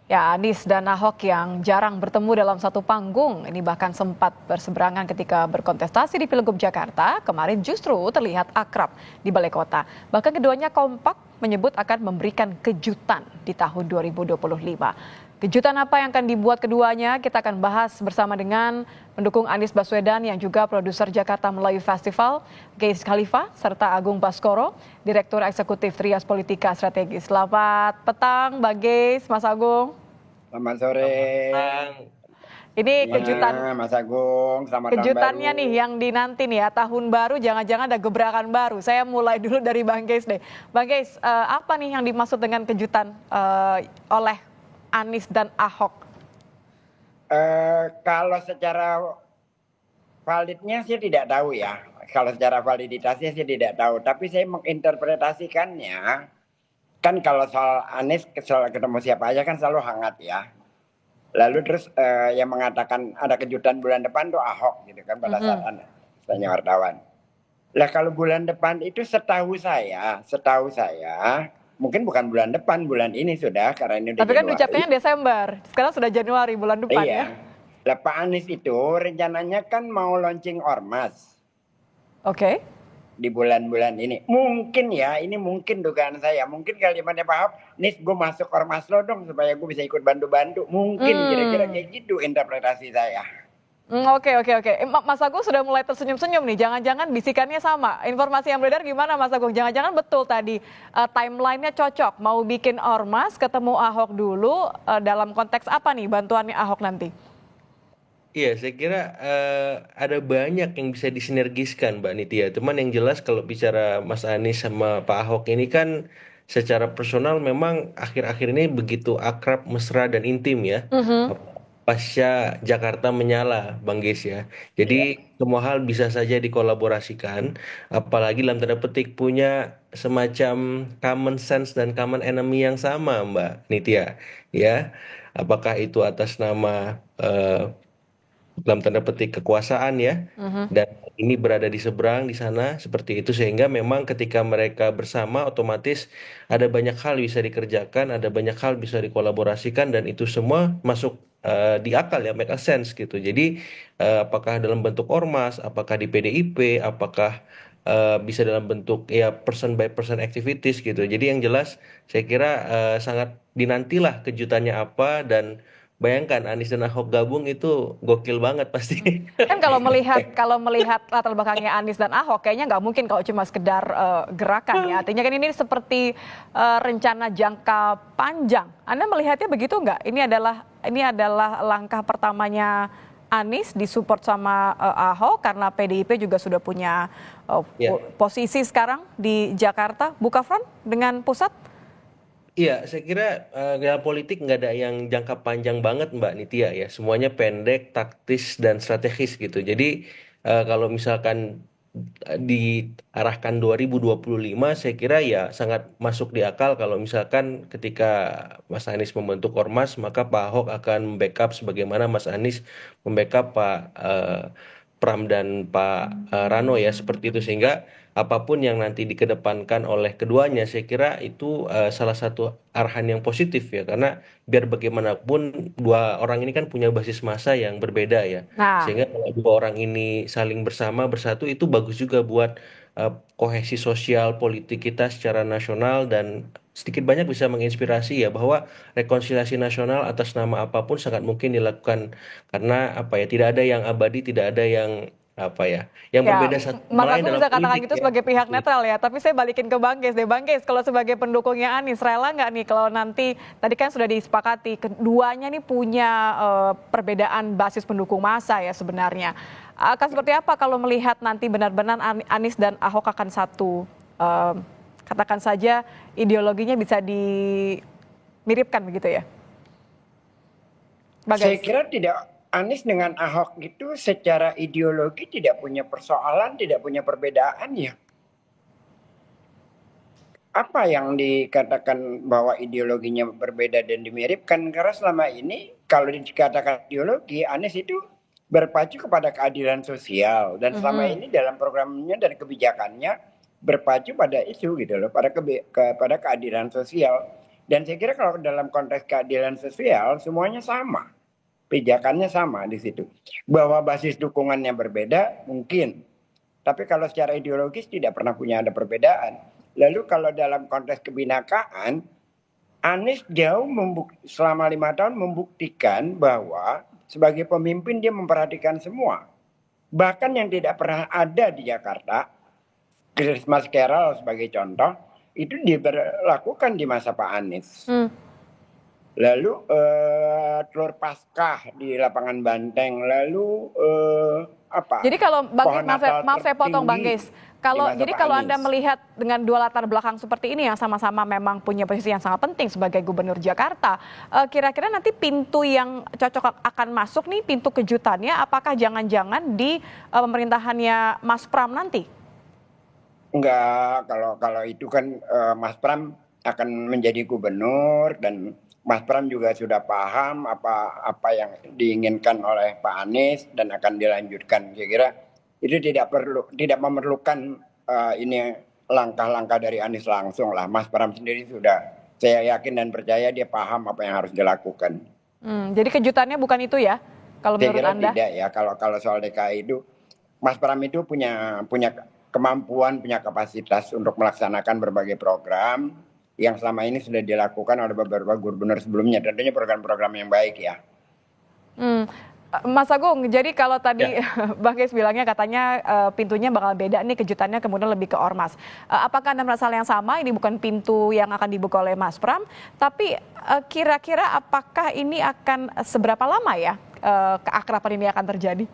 Ya, Anies dan Ahok yang jarang bertemu dalam satu panggung, ini bahkan sempat berseberangan ketika berkontestasi di Pilgub Jakarta, kemarin justru terlihat akrab di Balai Kota. Bahkan keduanya kompak menyebut akan memberikan kejutan di tahun 2025. Kejutan apa yang akan dibuat keduanya? Kita akan bahas bersama dengan pendukung Anies Baswedan yang juga produser Jakarta Melayu Festival, Gays Khalifa, serta Agung Baskoro, Direktur Eksekutif Trias Politika Strategis. Selamat petang, Bang Gays, Mas Agung. Selamat sore. Ini Ya, Mas Agung, selamat tahun kejutannya nih baru. yang dinanti nih ya, tahun baru jangan-jangan ada gebrakan baru. Saya mulai dulu dari Bang Gays deh. Bang Gays, apa nih yang dimaksud dengan kejutan oleh Anies dan Ahok? Kalau secara validnya sih tidak tahu ya. Kalau secara validitasnya sih tidak tahu. Tapi saya menginterpretasikannya, kan kalau soal Anies, soal ketemu siapa aja kan selalu hangat ya. Lalu terus yang mengatakan ada kejutan bulan depan tuh Ahok gitu kan pada saat tanya wartawan. Lah kalau bulan depan itu setahu saya mungkin bukan bulan depan, bulan ini sudah karena ini udah Tapi kan Januari. ucapnya Desember, sekarang sudah Januari bulan depan ya. Iya. Lah Pak Anies itu rencananya kan mau launching ormas Oke. di bulan-bulan ini. Mungkin ya, ini mungkin dugaan saya. Mungkin kalimatnya Pak Ahok, Nis gue masuk ormas lo dong supaya gue bisa ikut bantu-bantu. Mungkin kira-kira kayak gitu interpretasi saya. Oke. Mas Agung sudah mulai tersenyum-senyum nih. Jangan-jangan bisikannya sama. Informasi yang beredar gimana Mas Agung? Jangan-jangan betul tadi timelinenya cocok. Mau bikin ormas, ketemu Ahok dulu. Dalam konteks apa nih bantuannya Ahok nanti? Iya, saya kira ada banyak yang bisa disinergiskan, Mbak Nitya. Cuman yang jelas kalau bicara Mas Anies sama Pak Ahok ini kan secara personal memang akhir-akhir ini begitu akrab, mesra, dan intim ya. Pasca Jakarta menyala, Bang Ges ya. Jadi Ya. semua hal bisa saja dikolaborasikan, apalagi dalam tanda petik punya semacam common sense dan common enemy yang sama, Mbak Nitya. Ya, apakah itu atas nama dalam tanda petik kekuasaan ya, dan ini berada di seberang di sana seperti itu, sehingga memang ketika mereka bersama otomatis ada banyak hal bisa dikerjakan, ada banyak hal bisa dikolaborasikan, dan itu semua masuk di akal ya, make a sense gitu. Jadi apakah dalam bentuk ormas, apakah di PDIP, apakah bisa dalam bentuk ya person by person activities gitu. Jadi yang jelas saya kira sangat dinantilah kejutannya apa, dan bayangkan Anies dan Ahok gabung itu gokil banget pasti. Kan kalau melihat latar belakangnya Anies dan Ahok, kayaknya nggak mungkin kalau cuma sekedar gerakan ya. Artinya kan ini seperti rencana jangka panjang. Anda melihatnya begitu nggak? Ini adalah langkah pertamanya Anies disupport sama Ahok karena PDIP juga sudah punya Ya, posisi sekarang di Jakarta, buka front dengan pusat. iya, saya kira dalam politik nggak ada yang jangka panjang banget Mbak Nitya ya. Semuanya pendek, taktis, dan strategis gitu. Jadi kalau misalkan diarahkan 2025, saya kira ya sangat masuk di akal kalau misalkan ketika Mas Anies membentuk Ormas, maka Pak Ahok akan membackup sebagaimana Mas Anies membackup Pak Pram dan Pak Rano ya, seperti itu, sehingga apapun yang nanti dikedepankan oleh keduanya, saya kira itu salah satu arahan yang positif ya, karena biar bagaimanapun dua orang ini kan punya basis massa yang berbeda ya, Nah, sehingga kalau dua orang ini saling bersama bersatu itu bagus juga buat kohesi sosial politik kita secara nasional, dan sedikit banyak bisa menginspirasi ya bahwa rekonsiliasi nasional atas nama apapun sangat mungkin dilakukan, karena apa ya, tidak ada yang abadi, tidak ada yang apa ya, yang ya, berbeda satu sama Mas lain Agung dalam bisa katakan politik gitu ya. sebagai pihak netral ya, tapi saya balikin ke Bang Ges deh. Bang Ges, kalau sebagai pendukungnya Anies, rela nggak nih kalau nanti, tadi kan sudah disepakati, keduanya nih punya perbedaan basis pendukung massa ya sebenarnya. Akan seperti apa kalau melihat nanti benar-benar Anies dan Ahok akan satu, katakan saja ideologinya bisa dimiripkan begitu ya, Bang Saya Ges? kira tidak, Anies dengan Ahok itu secara ideologi tidak punya persoalan, tidak punya perbedaan ya. Apa yang dikatakan bahwa ideologinya berbeda dan dimiripkan? Karena selama ini kalau dikatakan ideologi, Anies itu berpacu kepada keadilan sosial, dan selama ini dalam programnya dan kebijakannya berpacu pada isu gitu loh, pada keadilan sosial. Dan saya kira kalau dalam konteks keadilan sosial semuanya sama, pijakannya sama di situ. Bahwa basis dukungannya berbeda mungkin, tapi kalau secara ideologis tidak pernah punya ada perbedaan. Lalu kalau dalam konteks kebinakaan, Anies jauh selama 5 tahun membuktikan bahwa sebagai pemimpin dia memperhatikan semua. Bahkan yang tidak pernah ada di Jakarta, Christmas Carol sebagai contoh, itu diberlakukan di masa Pak Anies. Lalu telur Paskah di lapangan Banteng, lalu apa? Jadi kalau Bang pohon Geis, Natal maaf saya potong Bang tertinggi Geis. di masa Jadi Pak kalau Anies. Anda melihat dengan dua latar belakang seperti ini yang sama-sama memang punya posisi yang sangat penting sebagai Gubernur Jakarta, kira-kira nanti pintu yang cocok akan masuk nih, pintu kejutannya, apakah jangan-jangan di pemerintahannya Mas Pram nanti? Enggak, kalau itu kan Mas Pram akan menjadi gubernur dan Mas Pram juga sudah paham apa yang diinginkan oleh Pak Anies dan akan dilanjutkan. Saya kira itu tidak memerlukan ini langkah-langkah dari Anies langsung lah. Mas Pram sendiri sudah, saya yakin dan percaya dia paham apa yang harus dilakukan. Jadi kejutannya bukan itu ya, kalau Saya menurut kira Anda? tidak ya. Kalau soal DKI itu, Mas Pram itu punya kemampuan, punya kapasitas untuk melaksanakan berbagai program yang selama ini sudah dilakukan oleh beberapa gubernur sebelumnya. Tentunya program-program yang baik ya. Mas Agung, jadi kalau tadi Bang Geis bilangnya katanya pintunya bakal beda nih, kejutannya kemudian lebih ke ormas. Apakah Anda merasa hal yang sama? Ini bukan pintu yang akan dibuka oleh Mas Pram, tapi kira-kira apakah ini akan seberapa lama ya keakraban ini akan terjadi?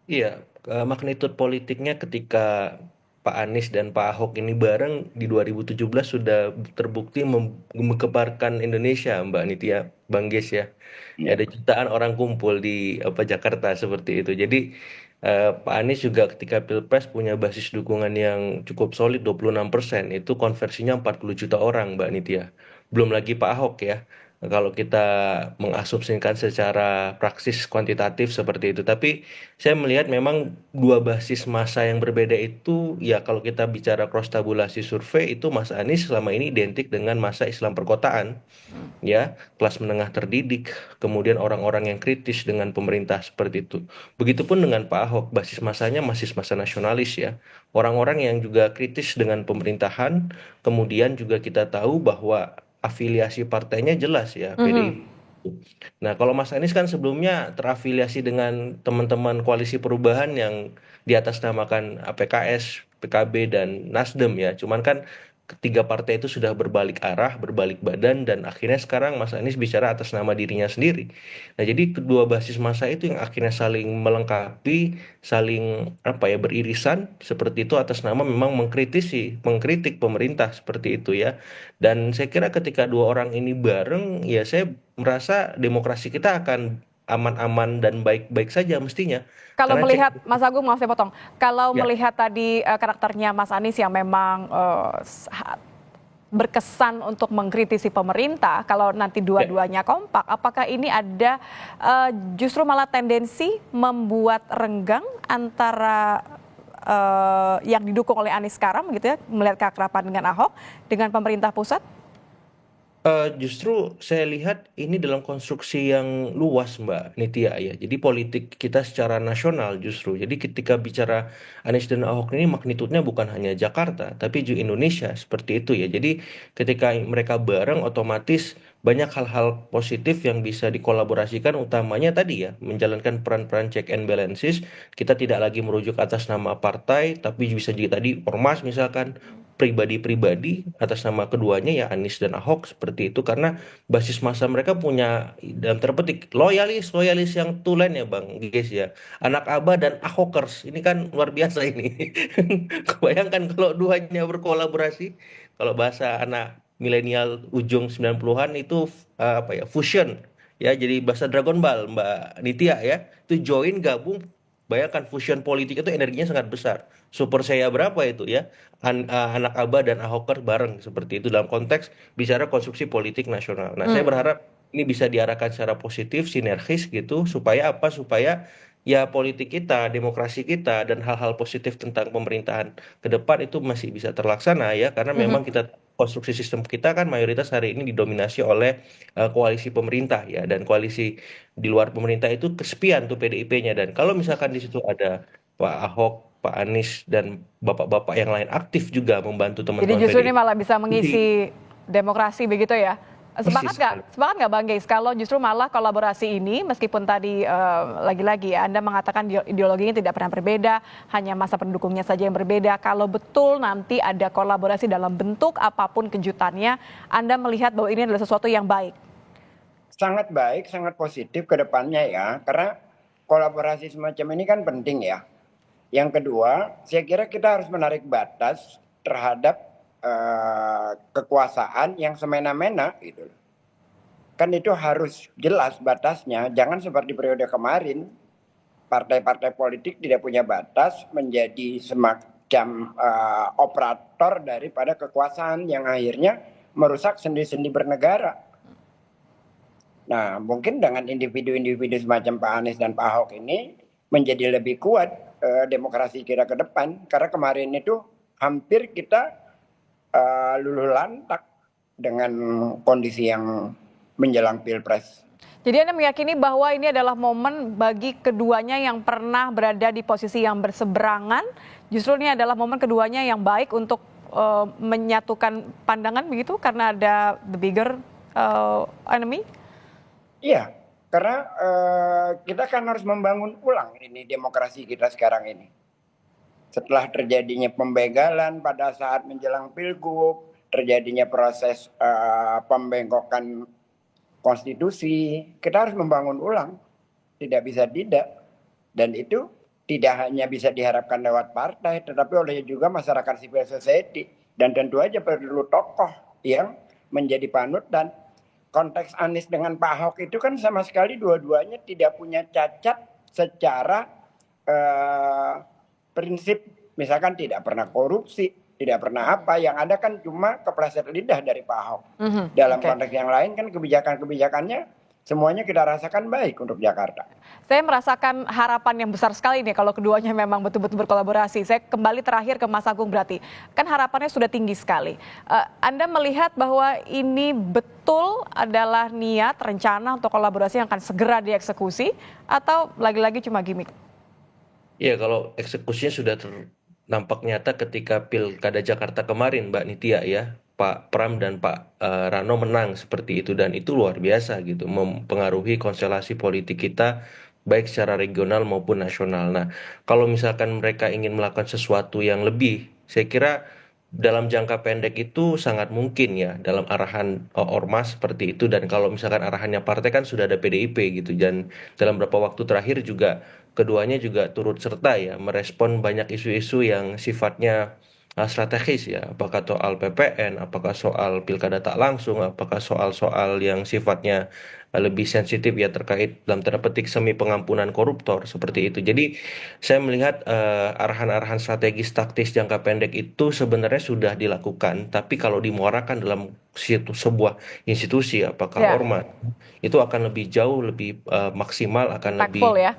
Iya, magnitude politiknya ketika Pak Anies dan Pak Ahok ini bareng di 2017 sudah terbukti menggemparkan Indonesia, Mbak Nitya, Bang Geis ya. Ada jutaan orang kumpul di Jakarta seperti itu. Jadi Pak Anies juga ketika Pilpres punya basis dukungan yang cukup solid 26%. Itu konversinya 40 juta orang, Mbak Nitya. Belum lagi Pak Ahok ya. Kalau kita mengasumsikan secara praksis kuantitatif seperti itu. Tapi saya melihat memang dua basis massa yang berbeda itu, ya kalau kita bicara cross tabulasi survei, itu Mas Anies selama ini identik dengan massa Islam perkotaan, ya, kelas menengah terdidik, kemudian orang-orang yang kritis dengan pemerintah seperti itu. Begitupun dengan Pak Ahok, basis massanya masih massa nasionalis ya, orang-orang yang juga kritis dengan pemerintahan, kemudian juga kita tahu bahwa afiliasi partainya jelas ya, PDIP. Nah, kalau Mas Anies kan sebelumnya terafiliasi dengan teman-teman koalisi perubahan yang diatasnamakan PKS, PKB, dan Nasdem ya. Cuman kan ketiga partai itu sudah berbalik arah, berbalik badan, dan akhirnya sekarang Mas Anies bicara atas nama dirinya sendiri. Nah, jadi kedua basis massa itu yang akhirnya saling melengkapi, saling beririsan seperti itu atas nama memang mengkritik pemerintah seperti itu ya. Dan saya kira ketika dua orang ini bareng, ya saya merasa demokrasi kita akan aman-aman dan baik-baik saja mestinya. Kalau Karena melihat Mas Agung, maaf saya potong. Kalau ya, melihat tadi karakternya Mas Anies yang memang berkesan untuk mengkritisi pemerintah, kalau nanti dua-duanya kompak, apakah ini ada justru malah tendensi membuat renggang antara yang didukung oleh Anies sekarang, gitu ya, melihat keakraban dengan Ahok dengan pemerintah pusat? Justru saya lihat ini dalam konstruksi yang luas, Mbak Nitya ya. Jadi politik kita secara nasional justru. Jadi ketika bicara Anies dan Ahok ini magnitudenya bukan hanya Jakarta, tapi juga Indonesia seperti itu ya. Jadi ketika mereka bareng otomatis banyak hal-hal positif yang bisa dikolaborasikan, utamanya tadi ya, menjalankan peran-peran check and balances. Kita tidak lagi merujuk atas nama partai, tapi bisa juga tadi ormas misalkan, pribadi-pribadi atas nama keduanya ya, Anies dan Ahok seperti itu, karena basis massa mereka punya dalam terpetik loyalis yang tulen ya Bang Geis ya, anak Aba dan Ahokers ini kan luar biasa ini. Kebayangkan kalau duanya berkolaborasi, kalau bahasa anak milenial ujung 90-an itu fusion ya, jadi bahasa Dragon Ball Mbak Nitya ya, itu join gabung. Bayangkan fusion politik itu energinya sangat besar. Super saya berapa itu ya? Anak Aba dan Ahoker bareng seperti itu dalam konteks bicara konstruksi politik nasional. Nah, saya berharap ini bisa diarahkan secara positif, sinergis gitu, supaya apa? Supaya ya politik kita, demokrasi kita, dan hal-hal positif tentang pemerintahan ke depan itu masih bisa terlaksana ya, karena memang kita konstruksi sistem kita kan mayoritas hari ini didominasi oleh koalisi pemerintah ya, dan koalisi di luar pemerintah itu kesepian tuh PDIP-nya, dan kalau misalkan di situ ada Pak Ahok, Pak Anies dan bapak-bapak yang lain aktif juga membantu Jadi teman-teman justru ini PDIP. malah bisa mengisi demokrasi begitu ya. Persis Sepakat nggak? sekali. Sepakat nggak Bang Geis? Kalau justru malah kolaborasi ini, meskipun tadi lagi-lagi ya Anda mengatakan ideologinya tidak pernah berbeda, hanya masa pendukungnya saja yang berbeda. Kalau betul nanti ada kolaborasi dalam bentuk apapun kejutannya, Anda melihat bahwa ini adalah sesuatu yang baik. Sangat baik, sangat positif ke depannya ya. Karena kolaborasi semacam ini kan penting ya. Yang kedua, saya kira kita harus menarik batas terhadap kekuasaan yang semena-mena gitu. Kan itu harus jelas batasnya. Jangan seperti periode kemarin, partai-partai politik tidak punya batas menjadi semacam operator daripada kekuasaan yang akhirnya merusak sendi-sendi bernegara. Nah, mungkin dengan individu-individu semacam Pak Anies dan Pak Ahok ini menjadi lebih kuat demokrasi kita ke depan. Karena kemarin itu hampir kita luluh lantak dengan kondisi yang menjelang Pilpres. Jadi Anda meyakini bahwa ini adalah momen bagi keduanya yang pernah berada di posisi yang berseberangan. Justru ini adalah momen keduanya yang baik untuk menyatukan pandangan begitu karena ada the bigger enemy. Iya, karena kita kan harus membangun ulang ini demokrasi kita sekarang ini. Setelah terjadinya pembegalan pada saat menjelang pilgub, terjadinya proses pembengkokan konstitusi, kita harus membangun ulang. Tidak bisa tidak. Dan itu tidak hanya bisa diharapkan lewat partai, tetapi oleh juga masyarakat civil society. Dan tentu aja perlu tokoh yang menjadi panutan. Konteks Anies dengan Pak Ahok itu kan sama sekali dua-duanya tidak punya cacat secara prinsip, misalkan tidak pernah korupsi, tidak pernah apa, yang ada kan cuma kepleset lidah dari Pak Ahok. Dalam konteks yang lain kan kebijakan-kebijakannya semuanya kita rasakan baik untuk Jakarta. Saya merasakan harapan yang besar sekali nih kalau keduanya memang betul-betul berkolaborasi. Saya kembali terakhir ke Mas Agung berarti. Kan harapannya sudah tinggi sekali. Anda melihat bahwa ini betul adalah niat, rencana untuk kolaborasi yang akan segera dieksekusi atau lagi-lagi cuma gimmick? Ya, kalau eksekusinya sudah nampak nyata ketika Pilkada Jakarta kemarin, Mbak Nitya ya. Pak Pram dan Pak Rano menang seperti itu, dan itu luar biasa gitu, mempengaruhi konstelasi politik kita baik secara regional maupun nasional. Nah, kalau misalkan mereka ingin melakukan sesuatu yang lebih, saya kira dalam jangka pendek itu sangat mungkin ya dalam arahan ormas seperti itu, dan kalau misalkan arahannya partai kan sudah ada PDIP gitu, dan dalam beberapa waktu terakhir juga keduanya juga turut serta ya merespon banyak isu-isu yang sifatnya strategis ya, apakah soal PPN, apakah soal pilkada tak langsung, apakah soal-soal yang sifatnya lebih sensitif ya terkait dalam tanda petik semi pengampunan koruptor seperti itu. Jadi saya melihat arahan-arahan strategis taktis jangka pendek itu sebenarnya sudah dilakukan, tapi kalau dimuarakan dalam sebuah institusi, apakah ormas, itu akan lebih jauh lebih maksimal, akan Impactful lebih ya.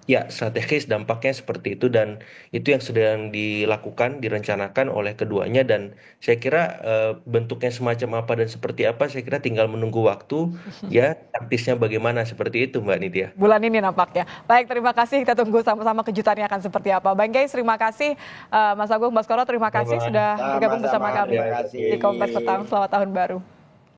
ya strategis dampaknya seperti itu, dan itu yang sedang dilakukan, direncanakan oleh keduanya, dan saya kira bentuknya semacam apa dan seperti apa saya kira tinggal menunggu waktu ya, taktisnya bagaimana seperti itu Mbak Nitya. Bulan ini nampaknya. Baik, terima kasih. Kita tunggu sama-sama kejutannya akan seperti apa. Bang Geis, terima kasih. Mas Agung Baskoro, terima kasih sudah bergabung bersama kami Terima kasih. di Kompas Petang. Selamat tahun baru.